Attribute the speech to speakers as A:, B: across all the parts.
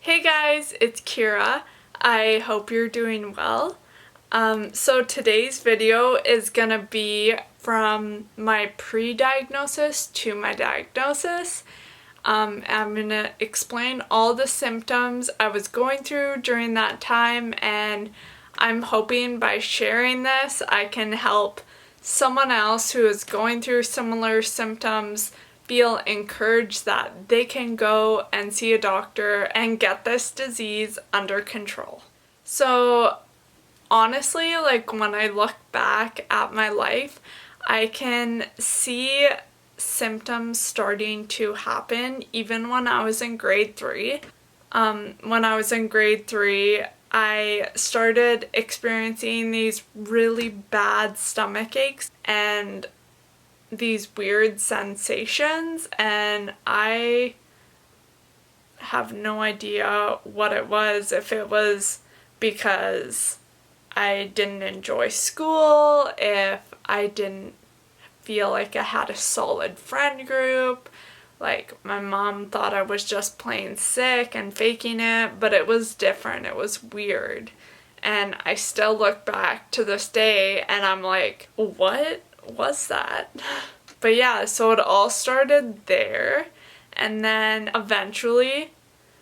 A: Hey guys, it's Kira. I hope you're doing well. So today's video is gonna be from my pre-diagnosis to my diagnosis. I'm gonna explain all the symptoms I was going through during that time, and I'm hoping by sharing this I can help someone else who is going through similar symptoms feel encouraged that they can go and see a doctor and get this disease under control. So honestly, like when I look back at my life, I can see symptoms starting to happen even when I was in grade 3. When I was in grade 3, I started experiencing these really bad stomach aches and these weird sensations, and I have no idea what it was, if it was because I didn't enjoy school, if I didn't feel like I had a solid friend group, like my mom thought I was just plain sick and faking it, but it was different, it was weird, and I still look back to this day and I'm like, what was that? But yeah, so it all started there, and then eventually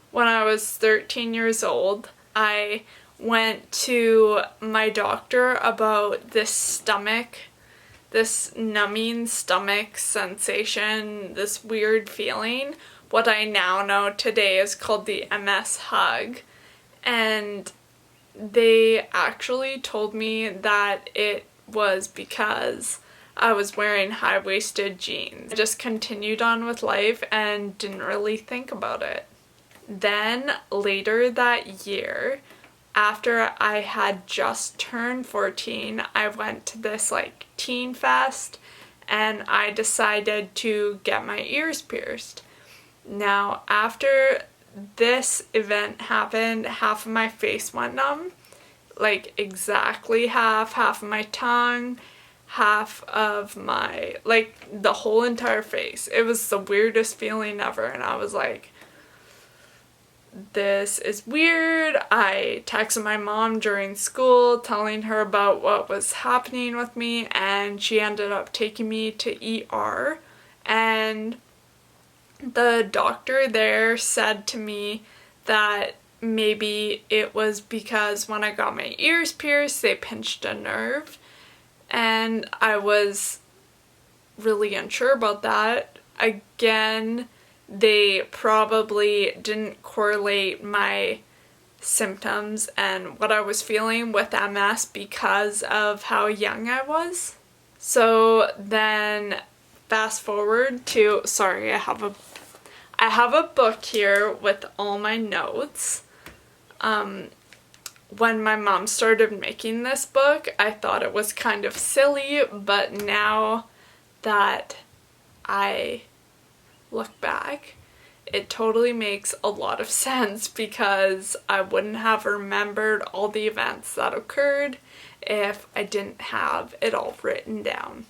A: when I was 13 years old, I went to my doctor about this numbing stomach sensation, this weird feeling, what I now know today is called the MS hug, and they actually told me that it was because I was wearing high-waisted jeans. I just continued on with life and didn't really think about it. Then later that year, after I had just turned 14, I went to this like teen fest and I decided to get my ears pierced. Now, after this event happened, half of my face went numb, like exactly half of my tongue, half of my, like the whole entire face. It was the weirdest feeling ever, and I was like, this is weird. I texted my mom during school telling her about what was happening with me, and she ended up taking me to ER, and the doctor there said to me that maybe it was because when I got my ears pierced, they pinched a nerve, and I was really unsure about that. Again, they probably didn't correlate my symptoms and what I was feeling with MS because of how young I was. So then fast forward to, sorry, I have a book here with all my notes. When my mom started making this book, I thought it was kind of silly, but now that I look back, it totally makes a lot of sense because I wouldn't have remembered all the events that occurred if I didn't have it all written down.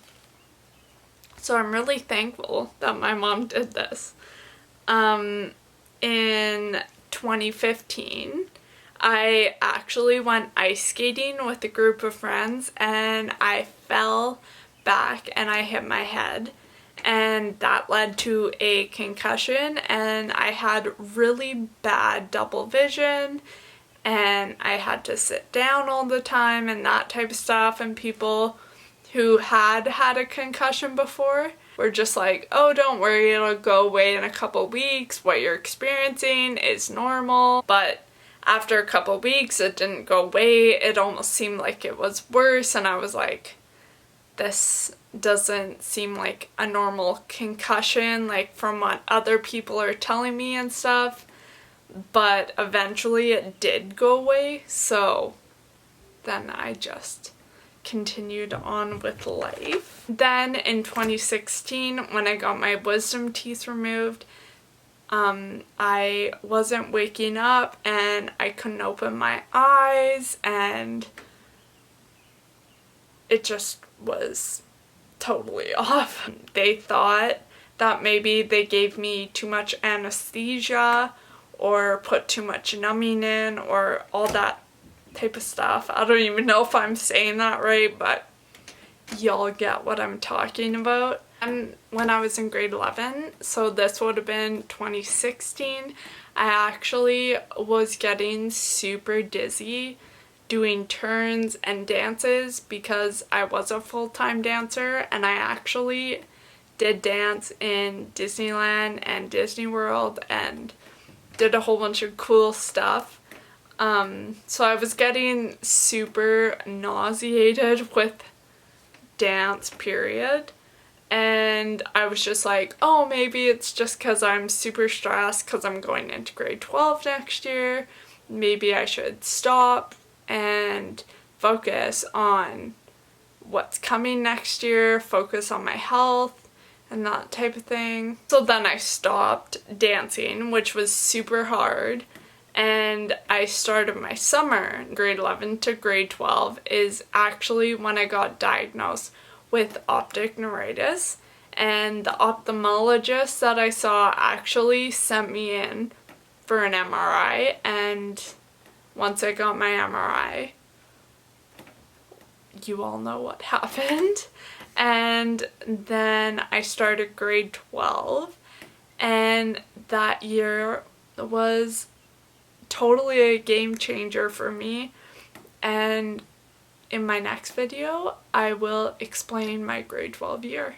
A: So I'm really thankful that my mom did this. In 2015, I actually went ice skating with a group of friends and I fell back and I hit my head, and that led to a concussion, and I had really bad double vision and I had to sit down all the time and that type of stuff, and people who had a concussion before were just like, oh, don't worry, it'll go away in a couple weeks, what you're experiencing is normal. But after a couple weeks it didn't go away, it almost seemed like it was worse, and I was like, this doesn't seem like a normal concussion, like from what other people are telling me and stuff. But eventually it did go away, so then I just continued on with life. Then in 2016, when I got my wisdom teeth removed, I wasn't waking up and I couldn't open my eyes, and it just was totally off. They thought that maybe they gave me too much anesthesia or put too much numbing in or all that type of stuff. I don't even know if I'm saying that right, but y'all get what I'm talking about. And when I was in grade 11, so this would have been 2016, I actually was getting super dizzy doing turns and dances because I was a full-time dancer, and I actually did dance in Disneyland and Disney World and did a whole bunch of cool stuff. So I was getting super nauseated with dance, period. And I was just like, oh, maybe it's just because I'm super stressed because I'm going into grade 12 next year. Maybe I should stop and focus on what's coming next year, focus on my health and that type of thing. So then I stopped dancing, which was super hard, and I started my summer. Grade 11 to grade 12 is actually when I got diagnosed with optic neuritis, and the ophthalmologist that I saw actually sent me in for an MRI, and once I got my MRI, you all know what happened. And then I started grade 12, and that year was totally a game changer for me, and in my next video I will explain my grade 12 year.